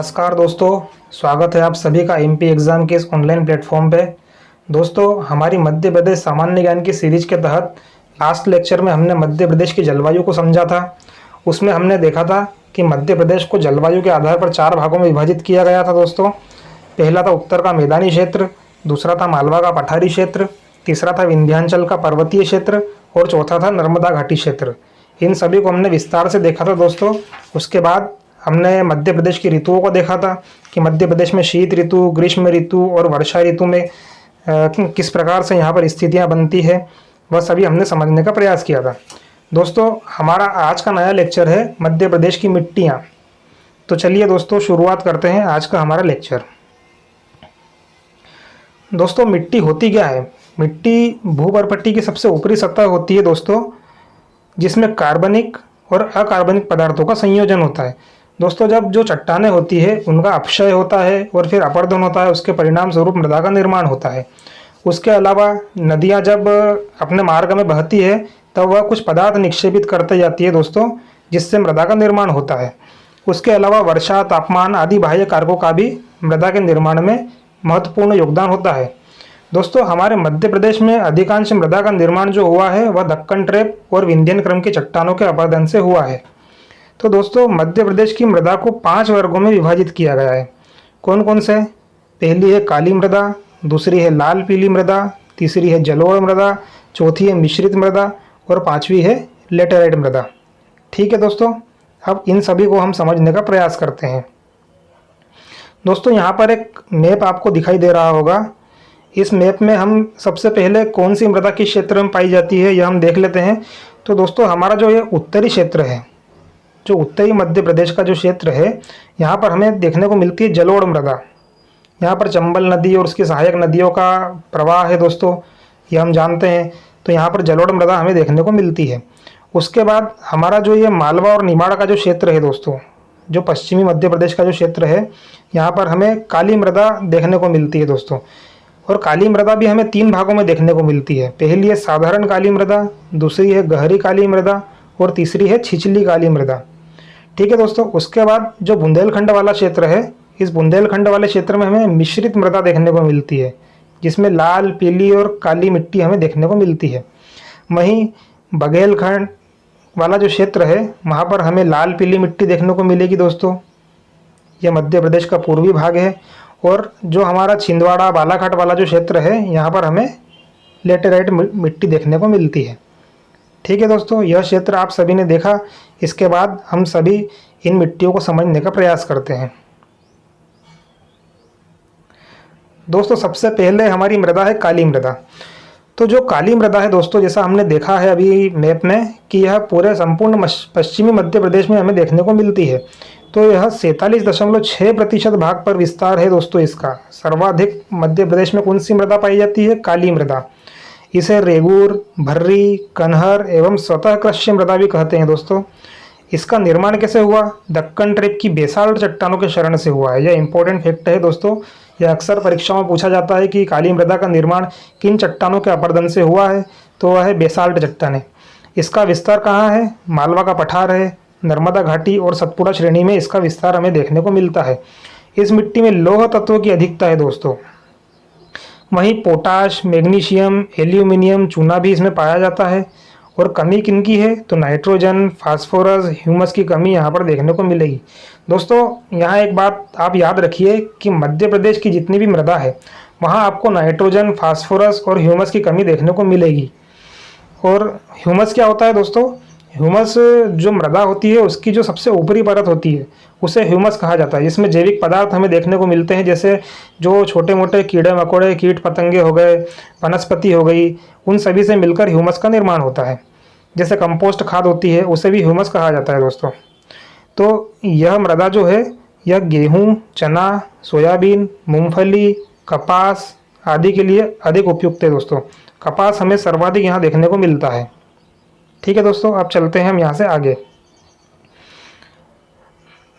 नमस्कार दोस्तों, स्वागत है आप सभी का एमपी एग्ज़ाम के इस ऑनलाइन प्लेटफॉर्म पे। दोस्तों, हमारी मध्य प्रदेश सामान्य ज्ञान की सीरीज के तहत लास्ट लेक्चर में हमने मध्य प्रदेश की जलवायु को समझा था। उसमें हमने देखा था कि मध्य प्रदेश को जलवायु के आधार पर 4 भागों में विभाजित किया गया था दोस्तों। पहला था उत्तर का मैदानी क्षेत्र, दूसरा था मालवा का पठारी क्षेत्र, तीसरा था विंध्याचल का पर्वतीय क्षेत्र और चौथा था नर्मदा घाटी क्षेत्र। इन सभी को हमने विस्तार से देखा था दोस्तों। उसके बाद हमने मध्य प्रदेश की ऋतुओं को देखा था कि मध्य प्रदेश में शीत ऋतु, ग्रीष्म ऋतु और वर्षा ऋतु में किस प्रकार से यहाँ पर स्थितियाँ बनती है, वह सभी हमने समझने का प्रयास किया था। दोस्तों, हमारा आज का नया लेक्चर है मध्य प्रदेश की मिट्टियाँ। तो चलिए दोस्तों, शुरुआत करते हैं आज का हमारा लेक्चर। दोस्तों, मिट्टी होती क्या है? मिट्टी भूपर्पट्टी की सबसे ऊपरी सतह होती है दोस्तों, जिसमें कार्बनिक और अकार्बनिक पदार्थों का संयोजन होता है। दोस्तों, जब जो चट्टानें होती है उनका अपक्षय होता है और फिर अपरदन होता है, उसके परिणाम स्वरूप मृदा का निर्माण होता है। उसके अलावा नदियाँ जब अपने मार्ग में बहती है तब वह कुछ पदार्थ निक्षेपित करते जाती है दोस्तों, जिससे मृदा का निर्माण होता है। उसके अलावा वर्षा, तापमान आदि बाह्य कारकों का भी मृदा के निर्माण में महत्वपूर्ण योगदान होता है। दोस्तों, हमारे मध्य प्रदेश में अधिकांश मृदा का निर्माण जो हुआ है वह दक्कन ट्रैप और विंध्यन क्रम की चट्टानों के अपरदन से हुआ है। तो दोस्तों, मध्य प्रदेश की मृदा को 5 वर्गों में विभाजित किया गया है। कौन कौन से? पहली है काली मृदा, दूसरी है लाल पीली मृदा, तीसरी है जलोढ़ मृदा, चौथी है मिश्रित मृदा और पांचवी है लेटेराइट मृदा। ठीक है दोस्तों, अब इन सभी को हम समझने का प्रयास करते हैं। दोस्तों, यहाँ पर एक मैप आपको दिखाई दे रहा होगा। इस मैप में हम सबसे पहले कौन सी मृदा किस क्षेत्र में पाई जाती है यह हम देख लेते हैं। तो दोस्तों, हमारा जो ये उत्तरी क्षेत्र है, जो उत्तरी मध्य प्रदेश का जो क्षेत्र है, यहाँ पर हमें देखने को मिलती है जलोढ़ मृदा। यहाँ पर चंबल नदी और उसकी सहायक नदियों का प्रवाह है दोस्तों, ये हम जानते हैं। तो यहाँ पर जलोढ़ मृदा हमें देखने को मिलती है। उसके बाद हमारा जो ये मालवा और निमाड़ का जो क्षेत्र है दोस्तों, जो पश्चिमी मध्य प्रदेश का जो क्षेत्र है, यहाँ पर हमें काली मृदा देखने को मिलती है दोस्तों। और काली मृदा भी हमें 3 भागों में देखने को मिलती है। पहली है साधारण काली मृदा, दूसरी है गहरी काली मृदा और तीसरी है छिछली काली मृदा। ठीक है दोस्तों, उसके बाद जो बुंदेलखंड वाला क्षेत्र है, इस बुंदेलखंड वाले क्षेत्र में हमें मिश्रित मृदा देखने को मिलती है, जिसमें लाल, पीली और काली मिट्टी हमें देखने को मिलती है। वहीं बघेलखंड वाला जो क्षेत्र है, वहाँ पर हमें लाल पीली मिट्टी देखने को मिलेगी दोस्तों। यह मध्य प्रदेश का पूर्वी भाग है। और जो हमारा छिंदवाड़ा, बालाघाट वाला जो क्षेत्र है, यहाँ पर हमें लेटेराइट मिट्टी देखने को मिलती है। ठीक है दोस्तों, यह क्षेत्र आप सभी ने देखा। इसके बाद हम सभी इन मिट्टियों को समझने का प्रयास करते हैं। दोस्तों, सबसे पहले हमारी मृदा है काली मृदा। तो जो काली मृदा है दोस्तों, जैसा हमने देखा है अभी मैप में कि यह पूरे संपूर्ण पश्चिमी मध्य प्रदेश में हमें देखने को मिलती है। तो यह 47.6% भाग पर विस्तार है दोस्तों इसका। सर्वाधिक मध्य प्रदेश में कौन सी मृदा पाई जाती है? काली मृदा। इसे रेगूर, भर्री, कन्हर एवं स्वतः कृष्य मृदा भी कहते हैं दोस्तों। इसका निर्माण कैसे हुआ? दक्कन ट्रैप की बेसाल्ट चट्टानों के शरण से हुआ है। यह इंपॉर्टेंट फैक्ट है दोस्तों। यह अक्सर परीक्षाओं में पूछा जाता है कि काली मृदा का निर्माण किन चट्टानों के अपरदन से हुआ है, तो वह है बेसाल्ट चट्टानें। इसका विस्तार कहाँ है? मालवा का पठार है, नर्मदा घाटी और सतपुड़ा श्रेणी में इसका विस्तार हमें देखने को मिलता है। इस मिट्टी में लौह तत्वों की अधिकता है दोस्तों। वहीं पोटाश, मैग्नीशियम, एल्यूमिनियम, चूना भी इसमें पाया जाता है। और कमी किनकी है? तो नाइट्रोजन, फास्फोरस, ह्यूमस की कमी यहाँ पर देखने को मिलेगी। दोस्तों, यहाँ एक बात आप याद रखिए कि मध्य प्रदेश की जितनी भी मृदा है, वहाँ आपको नाइट्रोजन, फास्फोरस और ह्यूमस की कमी देखने को मिलेगी। और ह्यूमस क्या होता है दोस्तों? ह्यूमस जो मृदा होती है उसकी जो सबसे ऊपरी परत होती है उसे ह्यूमस कहा जाता है। इसमें जैविक पदार्थ हमें देखने को मिलते हैं, जैसे जो छोटे मोटे कीड़े मकोड़े, कीट पतंगे हो गए, वनस्पति हो गई, उन सभी से मिलकर ह्यूमस का निर्माण होता है। जैसे कंपोस्ट खाद होती है, उसे भी ह्यूमस कहा जाता है दोस्तों। तो यह मृदा जो है, यह गेहूँ, चना, सोयाबीन, मूंगफली, कपास आदि के लिए अधिक उपयुक्त है दोस्तों। कपास हमें सर्वाधिक यहाँ देखने को मिलता है। ठीक है दोस्तों, अब चलते हैं हम यहाँ से आगे।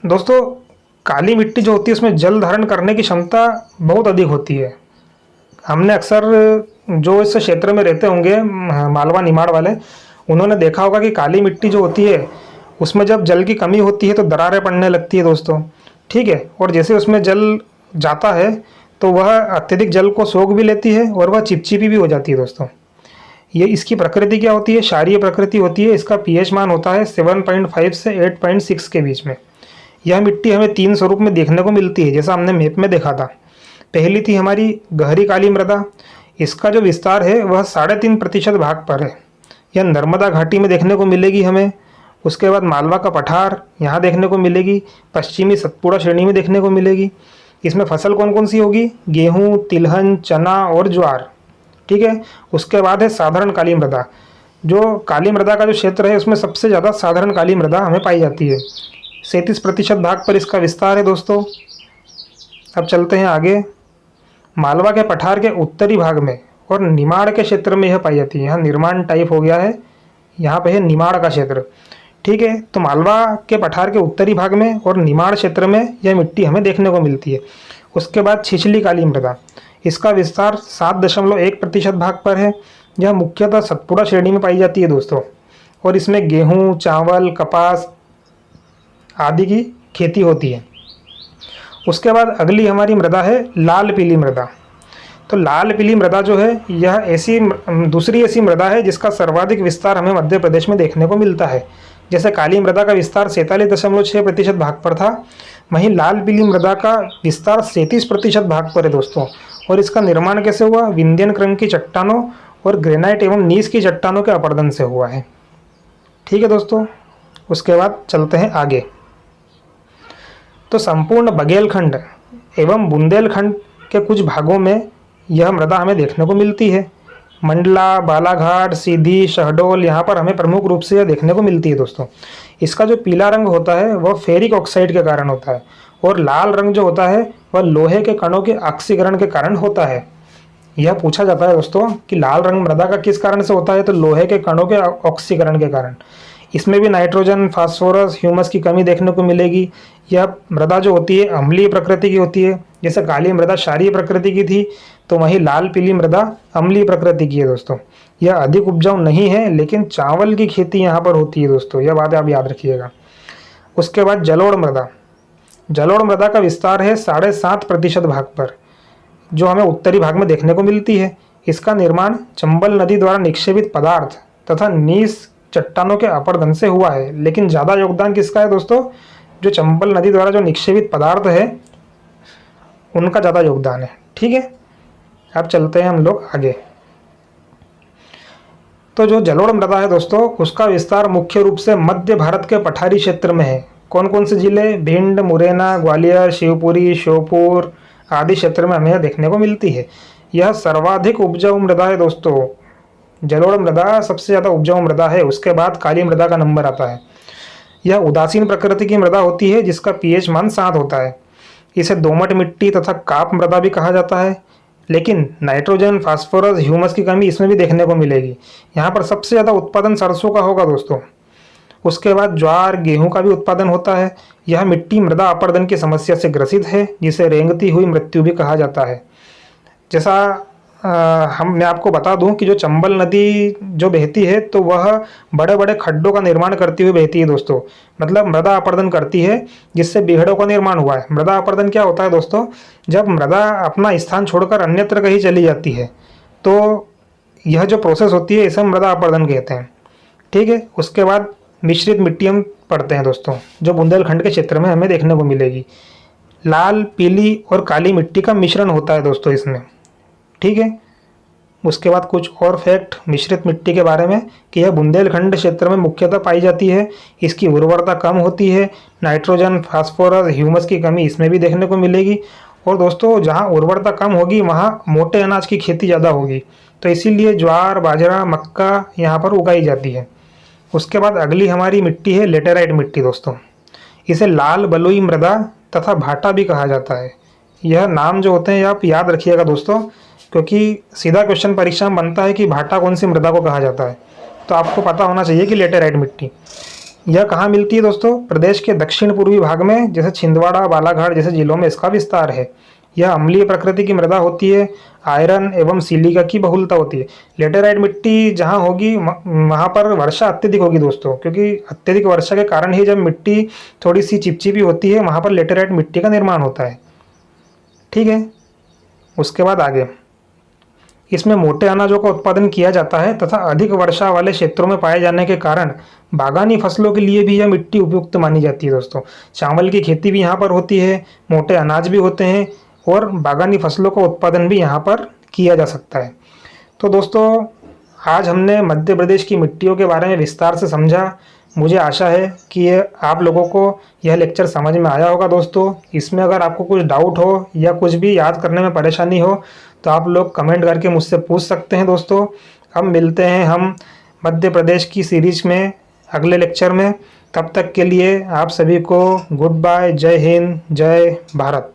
दोस्तों, काली मिट्टी जो होती है उसमें जल धारण करने की क्षमता बहुत अधिक होती है। हमने अक्सर जो इस क्षेत्र में रहते होंगे, मालवा निमाड़ वाले, उन्होंने देखा होगा कि काली मिट्टी जो होती है उसमें जब जल की कमी होती है तो दरारें पड़ने लगती है दोस्तों। ठीक है। और जैसे उसमें जल जाता है तो वह अत्यधिक जल को सोख भी लेती है और वह चिपचिपी भी हो जाती है दोस्तों। ये इसकी प्रकृति क्या होती है, क्षारीय प्रकृति होती है। इसका पीएच मान होता है 7.5 से 8.6 के बीच में। यह मिट्टी हमें 3 स्वरूप में देखने को मिलती है, जैसा हमने मैप में देखा था। पहली थी हमारी गहरी काली मृदा। इसका जो विस्तार है वह 3.5% भाग पर है। यह नर्मदा घाटी में देखने को मिलेगी हमें। उसके बाद मालवा का पठार यहाँ देखने को मिलेगी, पश्चिमी सतपुड़ा श्रेणी में देखने को मिलेगी। इसमें फसल कौन कौन सी होगी, गेहूँ, तिलहन, चना और ज्वार, ठीक है। उसके बाद है साधारण काली मृदा। जो काली मृदा का जो क्षेत्र है उसमें सबसे ज़्यादा साधारण काली मृदा हमें पाई जाती है। 37% भाग पर इसका विस्तार है दोस्तों। अब चलते हैं आगे। मालवा के पठार के उत्तरी भाग में और निमाड़ के क्षेत्र में यह पाई जाती है। यहाँ निर्माण टाइप हो गया है, यहाँ पे है निमाड़ का क्षेत्र, ठीक है। तो मालवा के पठार के उत्तरी भाग में और निमाड़ क्षेत्र में यह मिट्टी हमें देखने को मिलती है। उसके बाद छिछली काली मृदा। इसका विस्तार 7.1% भाग पर है। यह मुख्यतः सतपुड़ा श्रेणी में पाई जाती है दोस्तों। और इसमें गेहूँ, चावल, कपास आदि की खेती होती है। उसके बाद अगली हमारी मृदा है लाल पीली मृदा। तो लाल पीली मृदा जो है यह दूसरी ऐसी मृदा है जिसका सर्वाधिक विस्तार हमें मध्य प्रदेश में देखने को मिलता है। जैसे काली मृदा का विस्तार 47.6% भाग पर था, वहीं लाल पीली मृदा का विस्तार 37% भाग पर है दोस्तों। और इसका निर्माण कैसे हुआ, विंध्यन क्रम की चट्टानों और ग्रेनाइट एवं नीस की चट्टानों के अपरदन से हुआ है, ठीक है दोस्तों। उसके बाद चलते हैं आगे। तो संपूर्ण बघेलखंड एवं बुंदेलखंड के कुछ भागों में यह मृदा हमें देखने को मिलती है। मंडला, बालाघाट, सीधी, शहडोल, यहाँ पर हमें प्रमुख रूप से यह देखने को मिलती है दोस्तों। इसका जो पीला रंग होता है वह फेरिक ऑक्साइड के कारण होता है और लाल रंग जो होता है वह लोहे के कणों के ऑक्सीकरण के कारण होता है। यह पूछा जाता है दोस्तों कि लाल रंग मृदा का किस कारण से होता है, तो लोहे के कणों के ऑक्सीकरण के कारण। इसमें भी नाइट्रोजन, फास्फोरस, ह्यूमस की कमी देखने को मिलेगी। यह मृदा जो होती है अम्लीय प्रकृति की होती है। जैसे काली मृदा क्षारीय प्रकृति की थी, तो वहीं लाल पीली मृदा अम्लीय प्रकृति की है दोस्तों। यह अधिक उपजाऊ नहीं है, लेकिन चावल की खेती यहाँ पर होती है दोस्तों, यह बात आप याद रखिएगा। उसके बाद जलोढ़ मृदा। जलोढ़ मृदा का विस्तार है 7.5% भाग पर, जो हमें उत्तरी भाग में देखने को मिलती है। इसका निर्माण चंबल नदी द्वारा निक्षेपित पदार्थ तथा नीस चट्टानों के अपरदन से हुआ है। लेकिन ज़्यादा योगदान किसका है दोस्तों, जो चंबल नदी द्वारा जो निक्षेपित पदार्थ है उनका ज़्यादा योगदान है, ठीक है। अब चलते हैं हम लोग आगे। तो जो जलोढ़ मृदा है दोस्तों उसका विस्तार मुख्य रूप से मध्य भारत के पठारी क्षेत्र में है। कौन कौन से जिले, भिंड, मुरैना, ग्वालियर, शिवपुरी, श्योपुर आदि क्षेत्र में हमें देखने को मिलती है। यह सर्वाधिक उपजाऊ मृदा है दोस्तों। जलोढ़ मृदा सबसे ज़्यादा उपजाऊ मृदा है, उसके बाद काली मृदा का नंबर आता है। यह उदासीन प्रकृति की मृदा होती है जिसका पीएच मान 7 होता है। इसे दोमट मिट्टी तथा काप मृदा भी कहा जाता है। लेकिन नाइट्रोजन, फास्फोरस, ह्यूमस की कमी इसमें भी देखने को मिलेगी। यहाँ पर सबसे ज़्यादा उत्पादन सरसों का होगा दोस्तों। उसके बाद ज्वार, गेहूं का भी उत्पादन होता है। यह मिट्टी मृदा अपरदन की समस्या से ग्रसित है, जिसे रेंगती हुई मृत्यु भी कहा जाता है। जैसा मैं आपको बता दूं कि जो चंबल नदी जो बहती है तो वह बड़े बड़े खड्डों का निर्माण करती हुई बहती है दोस्तों। मतलब मृदा अपरदन करती है, जिससे बीहड़ों का निर्माण हुआ है। मृदा अपरदन क्या होता है दोस्तों, जब मृदा अपना स्थान छोड़कर अन्यत्र कहीं चली जाती है तो यह जो प्रोसेस होती है इसे मृदा अपरदन कहते हैं, ठीक है। उसके बाद मिश्रित मिट्टी हम पढ़ते हैं दोस्तों, जो बुंदेलखंड के क्षेत्र में हमें देखने को मिलेगी। लाल, पीली और काली मिट्टी का मिश्रण होता है दोस्तों इसमें, ठीक है। उसके बाद कुछ और फैक्ट मिश्रित मिट्टी के बारे में कि यह बुंदेलखंड क्षेत्र में मुख्यतः पाई जाती है। इसकी उर्वरता कम होती है। नाइट्रोजन, फास्फोरस, ह्यूमस की कमी इसमें भी देखने को मिलेगी। और दोस्तों जहाँ उर्वरता कम होगी वहाँ मोटे अनाज की खेती ज़्यादा होगी, तो इसीलिए ज्वार, बाजरा, मक्का यहाँ पर उगाई जाती है। उसके बाद अगली हमारी मिट्टी है लेटेराइट मिट्टी दोस्तों। इसे लाल बलुई मृदा तथा भाटा भी कहा जाता है। यह नाम जो होते हैं आप याद रखिएगा दोस्तों, क्योंकि सीधा क्वेश्चन परीक्षा में बनता है कि भाटा कौन सी मृदा को कहा जाता है, तो आपको पता होना चाहिए कि लेटेराइट मिट्टी यह कहाँ मिलती है दोस्तों। प्रदेश के दक्षिण पूर्वी भाग में, जैसे छिंदवाड़ा, बालाघाट जैसे जिलों में इसका विस्तार है। यह अम्लीय प्रकृति की मृदा होती है। आयरन एवं सिलिका की बहुलता होती है। लेटेराइट मिट्टी जहाँ होगी वहाँ पर वर्षा अत्यधिक होगी दोस्तों, क्योंकि अत्यधिक वर्षा के कारण ही जब मिट्टी थोड़ी सी चिपचिपी होती है वहाँ पर लेटेराइट मिट्टी का निर्माण होता है। ठीक है, उसके बाद आगे इसमें मोटे अनाजों का उत्पादन किया जाता है तथा अधिक वर्षा वाले क्षेत्रों में पाए जाने के कारण बागानी फसलों के लिए भी यह मिट्टी उपयुक्त मानी जाती है दोस्तों। चावल की खेती भी यहाँ पर होती है, मोटे अनाज भी होते हैं और बागानी फसलों का उत्पादन भी यहाँ पर किया जा सकता है। तो दोस्तों आज हमने मध्य प्रदेश की मिट्टियों के बारे में विस्तार से समझा। मुझे आशा है कि ये आप लोगों को यह लेक्चर समझ में आया होगा दोस्तों। इसमें अगर आपको कुछ डाउट हो या कुछ भी याद करने में परेशानी हो तो आप लोग कमेंट करके मुझसे पूछ सकते हैं दोस्तों। अब मिलते हैं हम मध्य प्रदेश की सीरीज में अगले लेक्चर में। तब तक के लिए आप सभी को गुड बाय, जय हिंद, जय भारत।